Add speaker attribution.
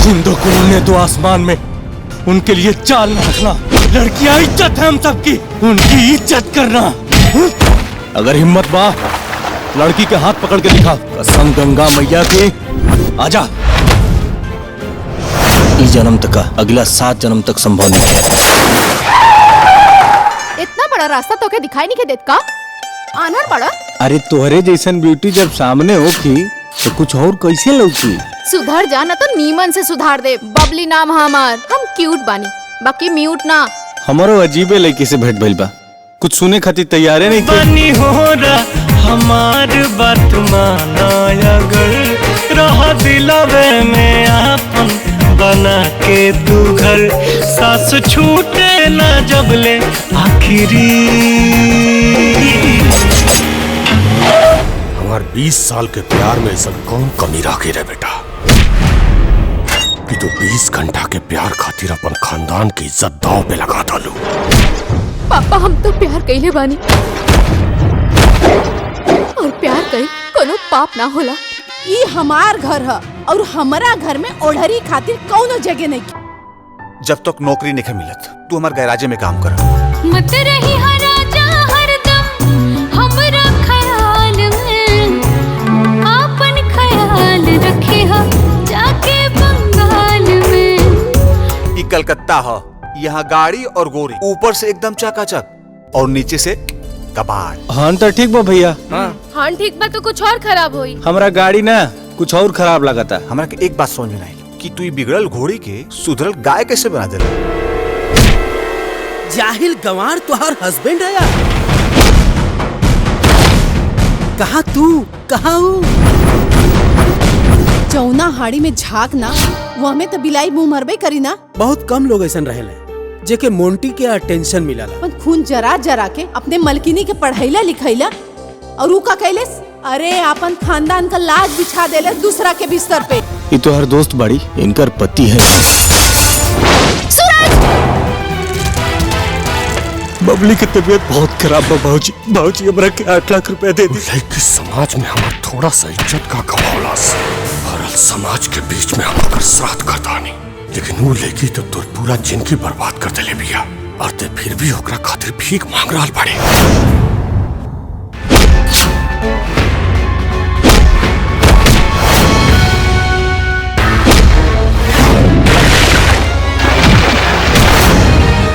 Speaker 1: जिंदों को उड़ने दो आसमान में, उनके लिए चाल न रखना। लड़कियां इज्जत है हम सबकी, उनकी इज्जत करना। अगर हिम्मत बा लड़की के हाथ पकड़ के दिखा, कसम गंगा मैया की। आजा। इस जन्म तक, अगला 7 जन्म तक संभव नहीं है।
Speaker 2: इतना बड़ा रास्ता तो के दिखाई नहीं के देत का? आनर पड़ा?
Speaker 3: अरे तोहरे जैसन ब्यूटी जब सामने होगी तो कुछ और कैसे लौकी?
Speaker 2: सुधर जा, ना तो नीमन से सुधार दे। बबली नाम हमार, हम क्यूट बानी, बाकी म्यूट ना।
Speaker 3: हमारो अजीबे लड़की से भेंट भइल बा, कुछ सुने खातिर तैयारे नहीं
Speaker 1: बनी हो रहा हमार बात माना, अगर रहा दिलवे में आपन बना के तू घर। सास छूटे ना जबले आखिरी।
Speaker 4: हमार 20 साल के प्यार में ऐसा कौन कमी रखे रे बेटा कि तू 20 घंटा के प्यार खातिर अपन खानदान की इज्जत दांव पे लगा डालू।
Speaker 2: पापा हम तो प्यार कइले बानी, और प्यार कई कोनो पाप ना होला।
Speaker 5: ई हमार घर है और हमारा घर में ओढ़री खातिर कौनो जगह नहीं।
Speaker 6: जब तक नौकरी नहीं मिलत तू हमार गैराजे में काम कर।
Speaker 7: मत रही राजा हरदम हमरा ख्याल में, आपन ख्याल रखे हा जाके बंगाल में।
Speaker 6: ई कलकत्ता है, यहाँ गाड़ी और गोरी ऊपर से एकदम चकाचक और नीचे से कबाड़।
Speaker 3: हाँ तो ठीक बा भैया।
Speaker 2: हाँ ठीक बा तो कुछ और खराब होई।
Speaker 3: हमारा गाड़ी ना कुछ और खराब लगता।
Speaker 6: हमरा के एक बात समझ में नहीं कि तू ई बिगड़ल घोड़ी के सुधरल गाय कैसे बना दे।
Speaker 8: जाहिल गंवार तुहार हस्बैंड है यार। कहा तू कहा
Speaker 5: जौना हाड़ी में झाक ना, वो हमें तो बिलाई मुंह मरबे करी ना।
Speaker 8: बहुत कम लोग ऐसा रहेले जेके मोंटी के अटेंशन मिलाला।
Speaker 5: अपन खून जरा जरा के अपने मलकिनी के पढ़ैला लिखैला और ऊ का कैलेस? अरे अपन खानदान का लाज बिछा देले दूसरा के बिस्तर पे।
Speaker 3: ये तो हर दोस्त बड़ी, इनकर पति है।
Speaker 1: बबली की तबीयत बहुत खराब बा बाबूजी। बाबूजी हमरा के 8 लाख रुपए दे दी।
Speaker 4: लेकिन समाज में हमार थोड़ा सा इज्जत का गवावलास भरल समाज के बीच में हम अगर श्राद्ध करता नहीं, लेकिन वो लेगी तो तोर पूरा जिंदगी बर्बाद कर देले बिया, और ते फिर भी ओकरा खातिर भीख मांग रहल बाड़े।